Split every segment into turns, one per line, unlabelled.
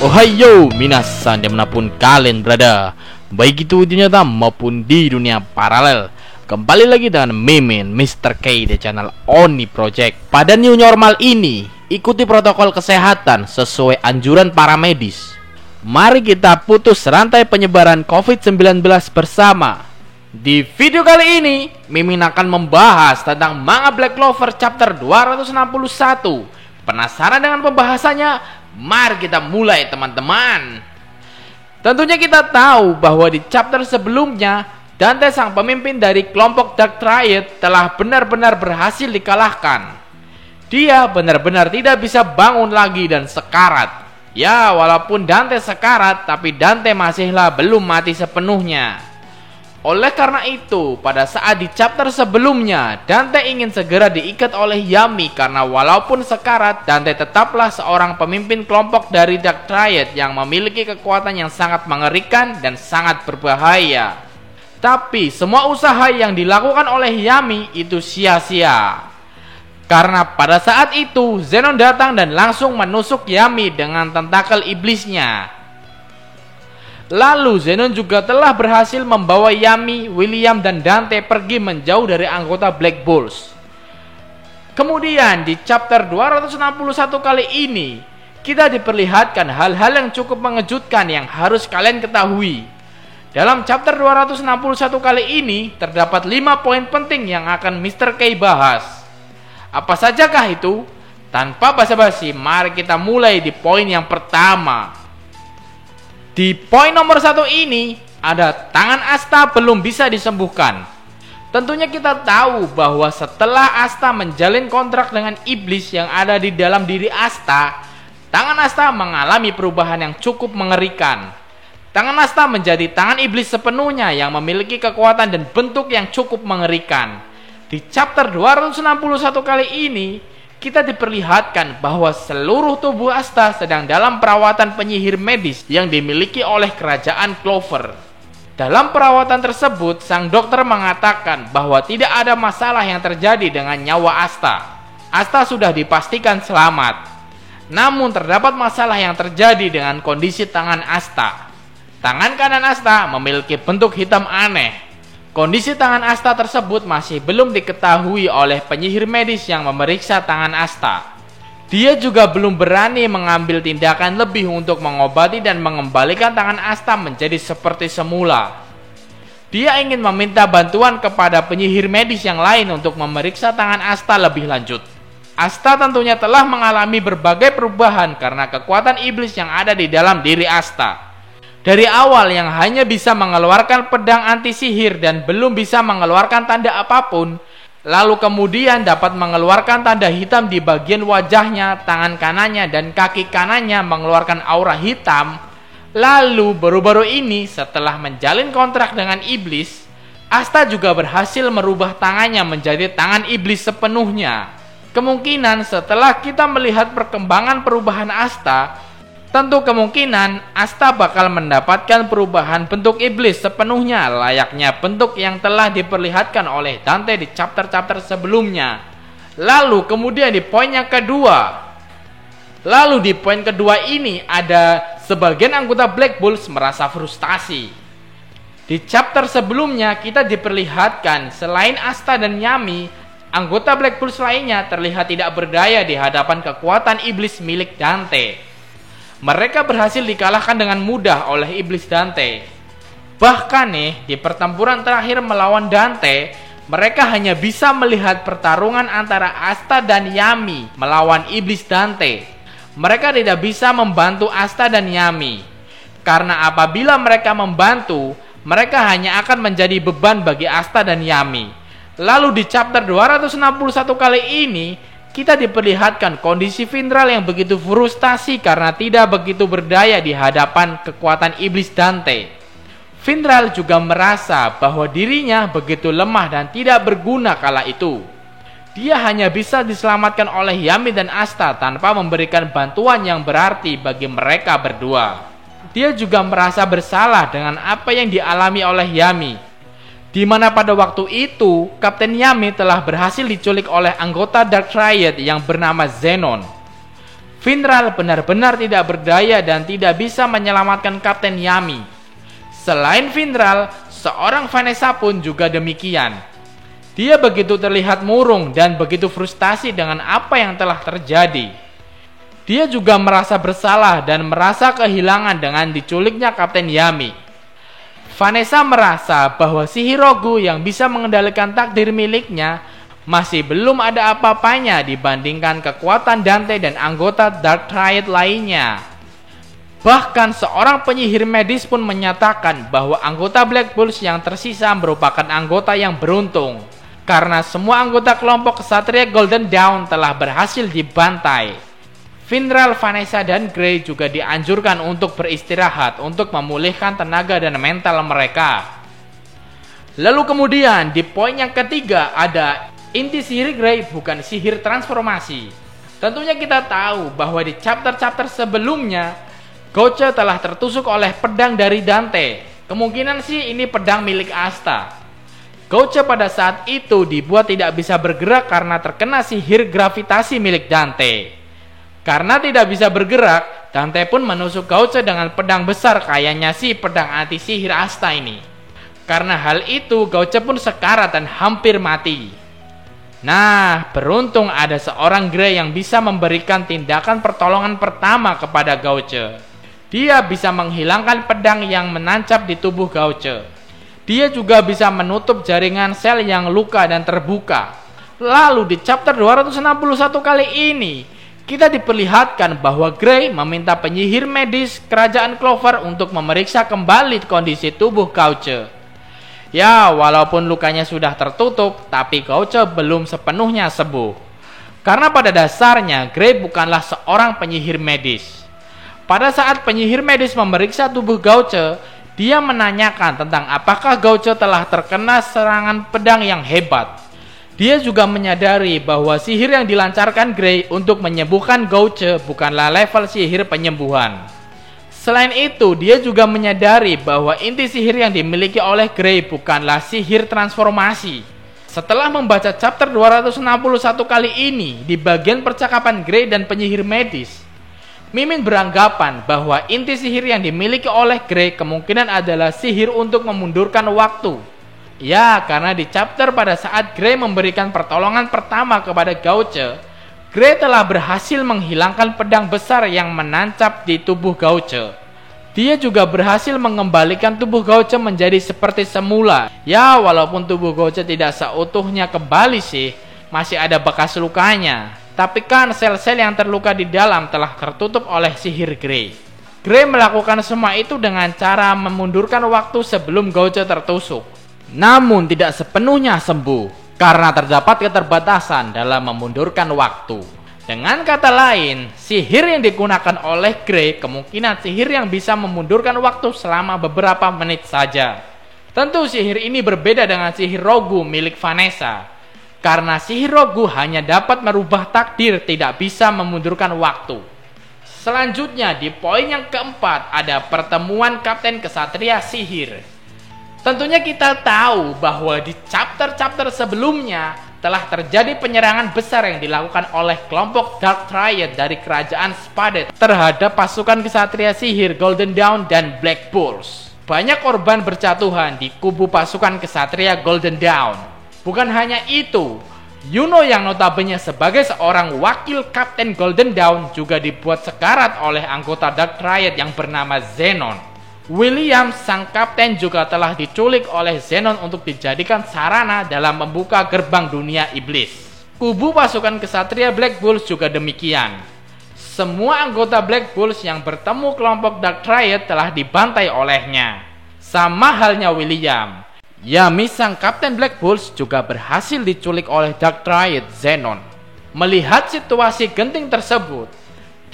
Ohayo minasan dimanapun kalian berada, baik itu di nyata maupun di dunia paralel. Kembali lagi dengan Mimin Mr. K di channel Oni Project. Pada new normal ini, ikuti protokol kesehatan sesuai anjuran para medis. Mari kita putus rantai penyebaran COVID-19 bersama. Di video kali ini, Mimin akan membahas tentang manga Black Clover chapter 261. Penasaran dengan pembahasannya? Mari kita mulai teman-teman. Tentunya kita tahu bahwa di chapter sebelumnya Dante sang pemimpin dari kelompok Dark Triad telah benar-benar berhasil dikalahkan. Dia benar-benar tidak bisa bangun lagi dan sekarat. Ya, walaupun Dante sekarat, tapi Dante masihlah belum mati sepenuhnya. Oleh karena itu, pada saat di chapter sebelumnya, Dante ingin segera diikat oleh Yami karena walaupun sekarat, Dante tetaplah seorang pemimpin kelompok dari Dark Triad yang memiliki kekuatan yang sangat mengerikan dan sangat berbahaya. Tapi semua usaha yang dilakukan oleh Yami itu sia-sia. Karena pada saat itu, Zenon datang dan langsung menusuk Yami dengan tentakel iblisnya. Lalu Zenon juga telah berhasil membawa Yami, William, dan Dante pergi menjauh dari anggota Black Bulls. Kemudian di chapter 261 kali ini, kita diperlihatkan hal-hal yang cukup mengejutkan yang harus kalian ketahui. Dalam chapter 261 kali ini, terdapat 5 poin penting yang akan Mr. K bahas. Apa sajakah itu? Tanpa basa-basi, mari kita mulai di poin yang pertama. Di poin nomor 1 ini, ada tangan Asta belum bisa disembuhkan. Tentunya kita tahu bahwa setelah Asta menjalin kontrak dengan iblis yang ada di dalam diri Asta, tangan Asta mengalami perubahan yang cukup mengerikan. Tangan Asta menjadi tangan iblis sepenuhnya yang memiliki kekuatan dan bentuk yang cukup mengerikan. Di chapter 261 kali ini, kita diperlihatkan bahwa seluruh tubuh Asta sedang dalam perawatan penyihir medis yang dimiliki oleh kerajaan Clover. Dalam perawatan tersebut, sang dokter mengatakan bahwa tidak ada masalah yang terjadi dengan nyawa Asta. Asta sudah dipastikan selamat. Namun terdapat masalah yang terjadi dengan kondisi tangan Asta. Tangan kanan Asta memiliki bentuk hitam aneh. Kondisi tangan Asta tersebut masih belum diketahui oleh penyihir medis yang memeriksa tangan Asta. Dia juga belum berani mengambil tindakan lebih untuk mengobati dan mengembalikan tangan Asta menjadi seperti semula. Dia ingin meminta bantuan kepada penyihir medis yang lain untuk memeriksa tangan Asta lebih lanjut. Asta tentunya telah mengalami berbagai perubahan karena kekuatan iblis yang ada di dalam diri Asta. Dari awal yang hanya bisa mengeluarkan pedang anti sihir dan belum bisa mengeluarkan tanda apapun, lalu kemudian dapat mengeluarkan tanda hitam di bagian wajahnya, tangan kanannya, dan kaki kanannya mengeluarkan aura hitam. Lalu baru-baru ini setelah menjalin kontrak dengan iblis, Asta juga berhasil merubah tangannya menjadi tangan iblis sepenuhnya. Kemungkinan setelah kita melihat perkembangan perubahan Asta, tentu kemungkinan Asta bakal mendapatkan perubahan bentuk iblis sepenuhnya layaknya bentuk yang telah diperlihatkan oleh Dante di chapter-chapter sebelumnya. Lalu kemudian di poin yang kedua. Lalu di poin kedua ini ada sebagian anggota Black Bulls merasa frustasi. Di chapter sebelumnya kita diperlihatkan selain Asta dan Yami, anggota Black Bulls lainnya terlihat tidak berdaya di hadapan kekuatan iblis milik Dante. Mereka berhasil dikalahkan dengan mudah oleh iblis Dante. Bahkan di pertempuran terakhir melawan Dante, mereka hanya bisa melihat pertarungan antara Asta dan Yami melawan iblis Dante. Mereka tidak bisa membantu Asta dan Yami. Karena apabila mereka membantu, mereka hanya akan menjadi beban bagi Asta dan Yami. Lalu di chapter 261 kali ini, kita diperlihatkan kondisi Vindral yang begitu frustasi karena tidak begitu berdaya di hadapan kekuatan iblis Dante. Vindral juga merasa bahwa dirinya begitu lemah dan tidak berguna kala itu. Dia hanya bisa diselamatkan oleh Yami dan Asta tanpa memberikan bantuan yang berarti bagi mereka berdua. Dia juga merasa bersalah dengan apa yang dialami oleh Yami, di mana pada waktu itu Kapten Yami telah berhasil diculik oleh anggota Dark Triad yang bernama Zenon. Finral benar-benar tidak berdaya dan tidak bisa menyelamatkan Kapten Yami. Selain Finral, seorang Vanessa pun juga demikian. Dia begitu terlihat murung dan begitu frustasi dengan apa yang telah terjadi. Dia juga merasa bersalah dan merasa kehilangan dengan diculiknya Kapten Yami. Vanessa merasa bahwa sihir Rogu yang bisa mengendalikan takdir miliknya masih belum ada apa-apanya dibandingkan kekuatan Dante dan anggota Dark Triad lainnya. Bahkan seorang penyihir medis pun menyatakan bahwa anggota Black Bulls yang tersisa merupakan anggota yang beruntung, karena semua anggota kelompok Ksatria Golden Dawn telah berhasil dibantai. Finral, Vanessa, dan Grey juga dianjurkan untuk beristirahat untuk memulihkan tenaga dan mental mereka. Lalu kemudian di poin yang ketiga ada inti sihir Grey bukan sihir transformasi. Tentunya kita tahu bahwa di chapter-chapter sebelumnya Gouche telah tertusuk oleh pedang dari Dante. Kemungkinan sih ini pedang milik Asta. Gouche pada saat itu dibuat tidak bisa bergerak karena terkena sihir gravitasi milik Dante. Karena tidak bisa bergerak, Dante pun menusuk Gouche dengan pedang besar kayaknya sih pedang anti sihir Asta ini. Karena hal itu Gouche pun sekarat dan hampir mati. Nah, beruntung ada seorang Grey yang bisa memberikan tindakan pertolongan pertama kepada Gouche. Dia bisa menghilangkan pedang yang menancap di tubuh Gouche. Dia juga bisa menutup jaringan sel yang luka dan terbuka. Lalu di chapter 261 kali ini, kita diperlihatkan bahwa Grey meminta penyihir medis kerajaan Clover untuk memeriksa kembali kondisi tubuh Gouche. Ya, walaupun lukanya sudah tertutup, tapi Gouche belum sepenuhnya sembuh. Karena pada dasarnya, Grey bukanlah seorang penyihir medis. Pada saat penyihir medis memeriksa tubuh Gouche, dia menanyakan tentang apakah Gouche telah terkena serangan pedang yang hebat. Dia juga menyadari bahwa sihir yang dilancarkan Grey untuk menyembuhkan Gouche bukanlah level sihir penyembuhan. Selain itu, dia juga menyadari bahwa inti sihir yang dimiliki oleh Grey bukanlah sihir transformasi. Setelah membaca chapter 261 kali ini, di bagian percakapan Grey dan penyihir medis, Mimin beranggapan bahwa inti sihir yang dimiliki oleh Grey kemungkinan adalah sihir untuk memundurkan waktu. Ya, karena di chapter pada saat Grey memberikan pertolongan pertama kepada Gouche, Grey telah berhasil menghilangkan pedang besar yang menancap di tubuh Gouche. Dia juga berhasil mengembalikan tubuh Gouche menjadi seperti semula. Ya, walaupun tubuh Gouche tidak seutuhnya kembali sih, masih ada bekas lukanya. Tapi kan sel-sel yang terluka di dalam telah tertutup oleh sihir Grey. Grey melakukan semua itu dengan cara memundurkan waktu sebelum Gouche tertusuk. Namun tidak sepenuhnya sembuh, karena terdapat keterbatasan dalam memundurkan waktu. Dengan kata lain, sihir yang digunakan oleh Grey kemungkinan sihir yang bisa memundurkan waktu selama beberapa menit saja. Tentu sihir ini berbeda dengan sihir Rogu milik Vanessa. Karena sihir Rogu hanya dapat merubah takdir, tidak bisa memundurkan waktu. Selanjutnya di poin yang keempat ada pertemuan Kapten Ksatria Sihir. Tentunya kita tahu bahwa di chapter-chapter sebelumnya telah terjadi penyerangan besar yang dilakukan oleh kelompok Dark Triad dari kerajaan Spadet terhadap pasukan Ksatria Sihir Golden Dawn dan Black Bulls. Banyak korban berjatuhan di kubu pasukan Ksatria Golden Dawn. Bukan hanya itu, Yuno yang notabene sebagai seorang wakil Kapten Golden Dawn juga dibuat sekarat oleh anggota Dark Triad yang bernama Zenon. William, sang kapten, juga telah diculik oleh Zenon untuk dijadikan sarana dalam membuka gerbang dunia iblis. Kubu pasukan Ksatria Black Bulls juga demikian. Semua anggota Black Bulls yang bertemu kelompok Dark Triad telah dibantai olehnya. Sama halnya William. Yami, sang kapten Black Bulls, juga berhasil diculik oleh Dark Triad Zenon. Melihat situasi genting tersebut,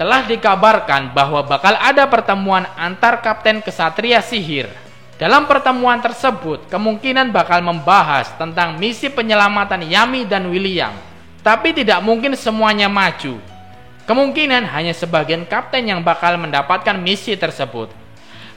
telah dikabarkan bahwa bakal ada pertemuan antar Kapten Ksatria Sihir. Dalam pertemuan tersebut, kemungkinan bakal membahas tentang misi penyelamatan Yami dan William. Tapi tidak mungkin semuanya maju. Kemungkinan hanya sebagian kapten yang bakal mendapatkan misi tersebut.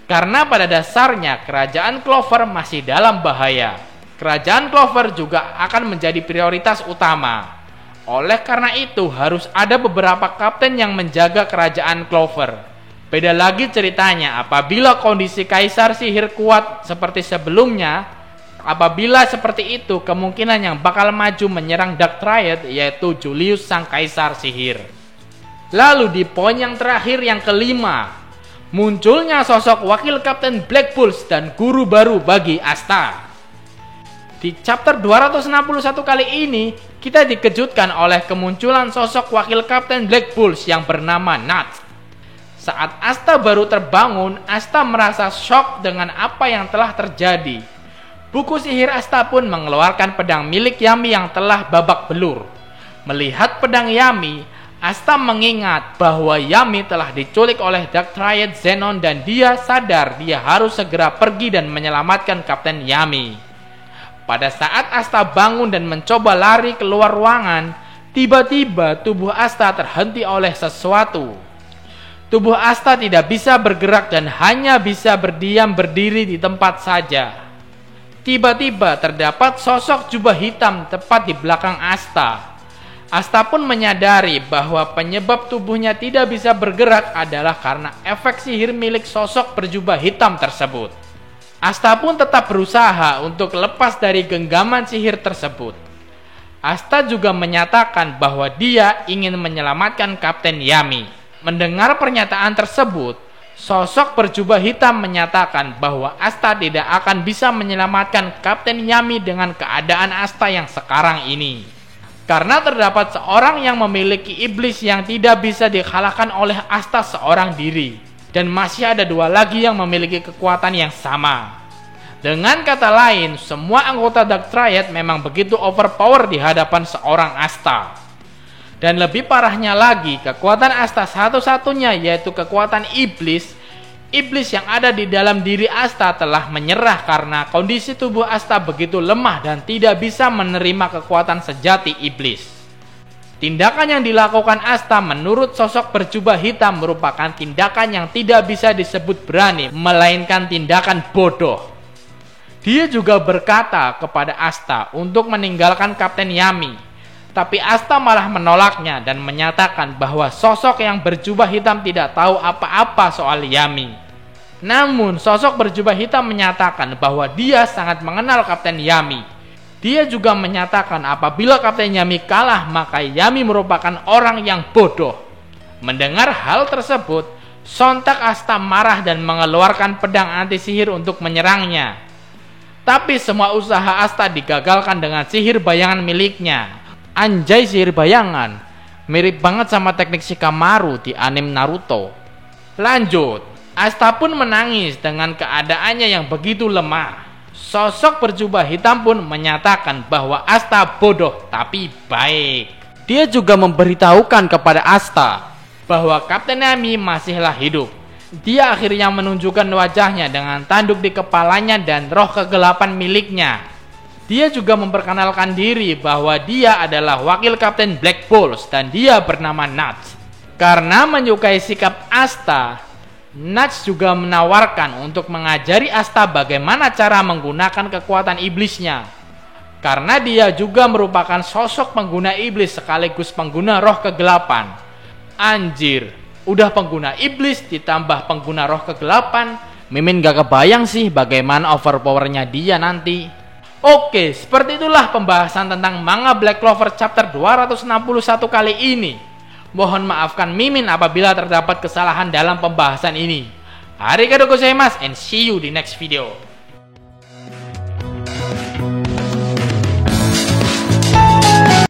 Karena pada dasarnya kerajaan Clover masih dalam bahaya. Kerajaan Clover juga akan menjadi prioritas utama. Oleh karena itu, harus ada beberapa kapten yang menjaga kerajaan Clover. Beda lagi ceritanya apabila kondisi Kaisar Sihir kuat seperti sebelumnya. Apabila seperti itu, kemungkinan yang bakal maju menyerang Dark Triad yaitu Julius sang Kaisar Sihir. Lalu di poin yang terakhir yang kelima, munculnya sosok wakil Kapten Black Pulse dan guru baru bagi Asta. Di chapter 261 kali ini, kita dikejutkan oleh kemunculan sosok wakil Kapten Black Pulse yang bernama Nuts. Saat Asta baru terbangun, Asta merasa shock dengan apa yang telah terjadi. Buku sihir Asta pun mengeluarkan pedang milik Yami yang telah babak belur. Melihat pedang Yami, Asta mengingat bahwa Yami telah diculik oleh Dark Triad Zenon dan dia sadar dia harus segera pergi dan menyelamatkan Kapten Yami. Pada saat Asta bangun dan mencoba lari keluar ruangan, tiba-tiba tubuh Asta terhenti oleh sesuatu. Tubuh Asta tidak bisa bergerak dan hanya bisa berdiam berdiri di tempat saja. Tiba-tiba terdapat sosok jubah hitam tepat di belakang Asta. Asta pun menyadari bahwa penyebab tubuhnya tidak bisa bergerak adalah karena efek sihir milik sosok berjubah hitam tersebut. Asta pun tetap berusaha untuk lepas dari genggaman sihir tersebut. Asta juga menyatakan bahwa dia ingin menyelamatkan Kapten Yami. Mendengar pernyataan tersebut, sosok berjubah hitam menyatakan bahwa Asta tidak akan bisa menyelamatkan Kapten Yami dengan keadaan Asta yang sekarang ini. Karena terdapat seorang yang memiliki iblis yang tidak bisa dikalahkan oleh Asta seorang diri. Dan masih ada dua lagi yang memiliki kekuatan yang sama. Dengan kata lain, semua anggota Dark Triad memang begitu overpower di hadapan seorang Asta. Dan lebih parahnya lagi, kekuatan Asta satu-satunya yaitu kekuatan iblis. Iblis yang ada di dalam diri Asta telah menyerah karena kondisi tubuh Asta begitu lemah dan tidak bisa menerima kekuatan sejati iblis. Tindakan yang dilakukan Asta menurut sosok berjubah hitam merupakan tindakan yang tidak bisa disebut berani, melainkan tindakan bodoh. Dia juga berkata kepada Asta untuk meninggalkan Kapten Yami. Tapi Asta malah menolaknya dan menyatakan bahwa sosok yang berjubah hitam tidak tahu apa-apa soal Yami. Namun sosok berjubah hitam menyatakan bahwa dia sangat mengenal Kapten Yami. Dia juga menyatakan apabila Kapten Yami kalah maka Yami merupakan orang yang bodoh. Mendengar hal tersebut, sontak Asta marah dan mengeluarkan pedang anti sihir untuk menyerangnya. Tapi semua usaha Asta digagalkan dengan sihir bayangan miliknya. Anjay, sihir bayangan, mirip banget sama teknik Shikamaru di anime Naruto. Lanjut, Asta pun menangis dengan keadaannya yang begitu lemah. Sosok berjubah hitam pun menyatakan bahwa Asta bodoh tapi baik. Dia juga memberitahukan kepada Asta bahwa Kapten Yami masihlah hidup. Dia akhirnya menunjukkan wajahnya dengan tanduk di kepalanya dan roh kegelapan miliknya. Dia juga memperkenalkan diri bahwa dia adalah wakil Kapten Black Pulse dan dia bernama Nuts. Karena menyukai sikap Asta, Nuts juga menawarkan untuk mengajari Asta bagaimana cara menggunakan kekuatan iblisnya. Karena dia juga merupakan sosok pengguna iblis sekaligus pengguna roh kegelapan. Anjir, udah pengguna iblis ditambah pengguna roh kegelapan, Mimin gak kebayang sih bagaimana overpowernya dia nanti. Oke, seperti itulah pembahasan tentang manga Black Clover chapter 261 kali ini. Mohon maafkan Mimin apabila terdapat kesalahan dalam pembahasan ini. Arigatou gozaimasu and see you di next video.